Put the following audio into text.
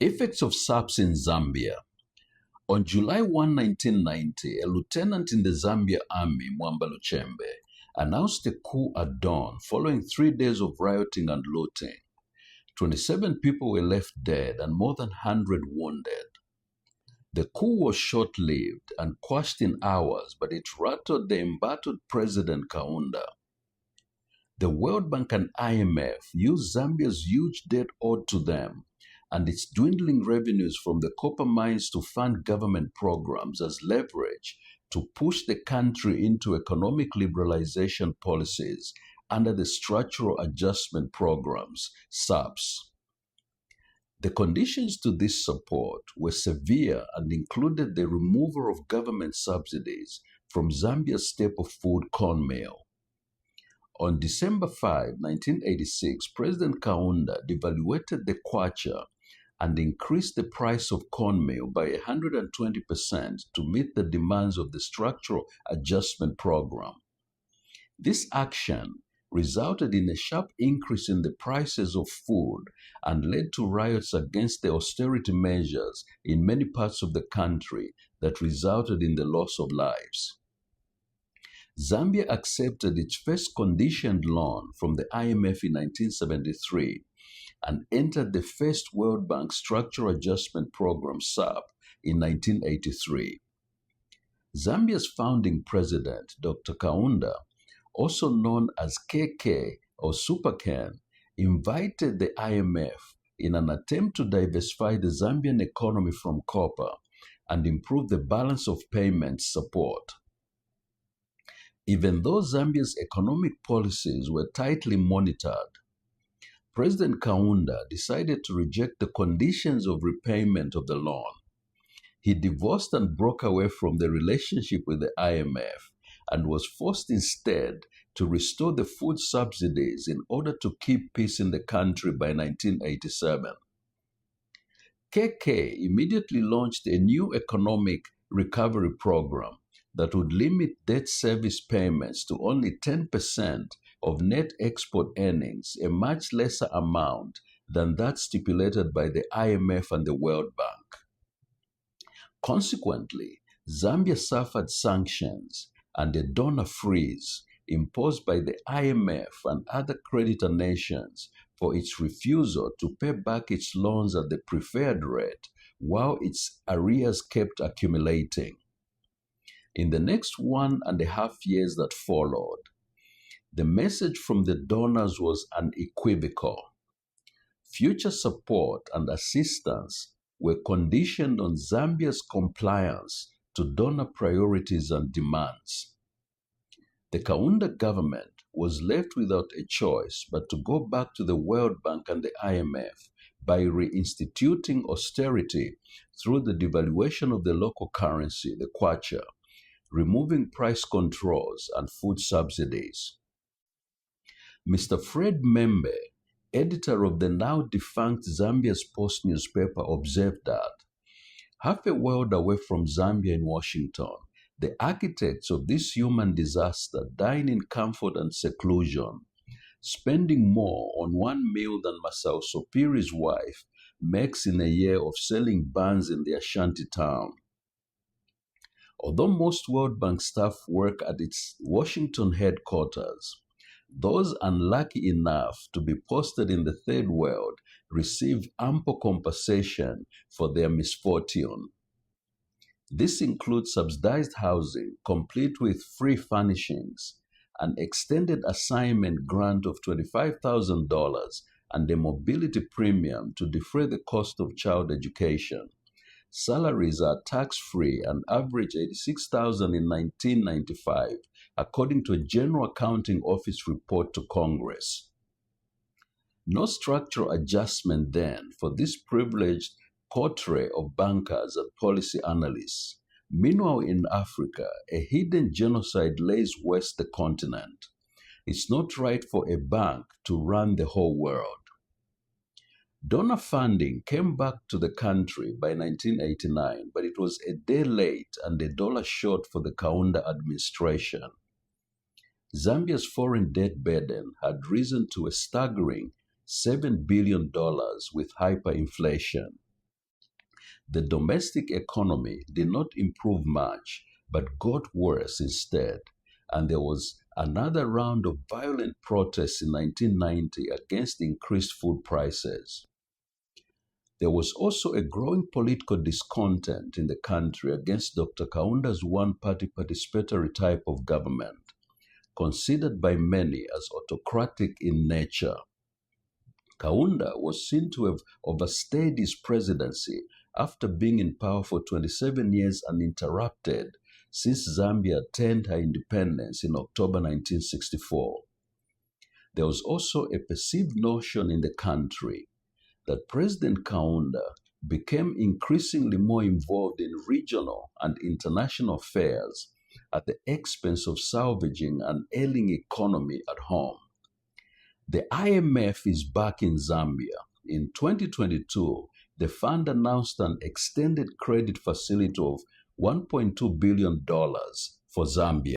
Effects of SAPs in Zambia. On July 1, 1990, a lieutenant in the Zambia Army, Mwamba Luchembe, announced a coup at dawn following 3 days of rioting and looting. 27 people were left dead and more than 100 wounded. The coup was short-lived and quashed in hours, but it rattled the embattled President Kaunda. The World Bank and IMF used Zambia's huge debt owed to them and its dwindling revenues from the copper mines to fund government programs as leverage to push the country into economic liberalization policies under the Structural Adjustment Programs, SAPs. The conditions to this support were severe and included the removal of government subsidies from Zambia's staple food corn meal. On December 5, 1986, President Kaunda devalued the Kwacha and increased the price of cornmeal by 120% to meet the demands of the Structural Adjustment Program. This action resulted in a sharp increase in the prices of food and led to riots against the austerity measures in many parts of the country that resulted in the loss of lives. Zambia accepted its first conditioned loan from the IMF in 1973 and entered the first World Bank Structural Adjustment Program, SAP, in 1983. Zambia's founding president, Dr. Kaunda, also known as KK or Super Ken, invited the IMF in an attempt to diversify the Zambian economy from copper and improve the balance of payments support. Even though Zambia's economic policies were tightly monitored, President Kaunda decided to reject the conditions of repayment of the loan. He divorced and broke away from the relationship with the IMF and was forced instead to restore the food subsidies in order to keep peace in the country by 1987. KK immediately launched a new economic recovery program that would limit debt service payments to only 10% of net export earnings, a much lesser amount than that stipulated by the IMF and the World Bank. Consequently, Zambia suffered sanctions and a donor freeze imposed by the IMF and other creditor nations for its refusal to pay back its loans at the preferred rate while its arrears kept accumulating. In the next 1.5 years that followed, the message from the donors was unequivocal. Future support and assistance were conditioned on Zambia's compliance to donor priorities and demands. The Kaunda government was left without a choice but to go back to the World Bank and the IMF by reinstituting austerity through the devaluation of the local currency, the Kwacha, removing price controls and food subsidies. Mr. Fred Membe, editor of the now defunct Zambia's Post newspaper, observed that, half a world away from Zambia in Washington, the architects of this human disaster dine in comfort and seclusion, spending more on one meal than Masao Sopiri's wife makes in a year of selling buns in their shanty town. Although most World Bank staff work at its Washington headquarters, those unlucky enough to be posted in the Third World receive ample compensation for their misfortune. This includes subsidized housing, complete with free furnishings, an extended assignment grant of $25,000, and a mobility premium to defray the cost of child education. Salaries are tax-free and average $86,000 in 1995, according to a General Accounting Office report to Congress. No structural adjustment then for this privileged coterie of bankers and policy analysts. Meanwhile, in Africa, a hidden genocide lays waste the continent. It's not right for a bank to run the whole world. Donor funding came back to the country by 1989, but it was a day late and a dollar short for the Kaunda administration. Zambia's foreign debt burden had risen to a staggering $7 billion with hyperinflation. The domestic economy did not improve much, but got worse instead, and there was another round of violent protests in 1990 against increased food prices. There was also a growing political discontent in the country against Dr. Kaunda's one-party participatory type of government, considered by many as autocratic in nature. Kaunda was seen to have overstayed his presidency after being in power for 27 years uninterrupted since Zambia attained her independence in October 1964. There was also a perceived notion in the country that President Kaunda became increasingly more involved in regional and international affairs at the expense of salvaging an ailing economy at home. The IMF is back in Zambia. In 2022, the fund announced an extended credit facility of $1.2 billion for Zambia.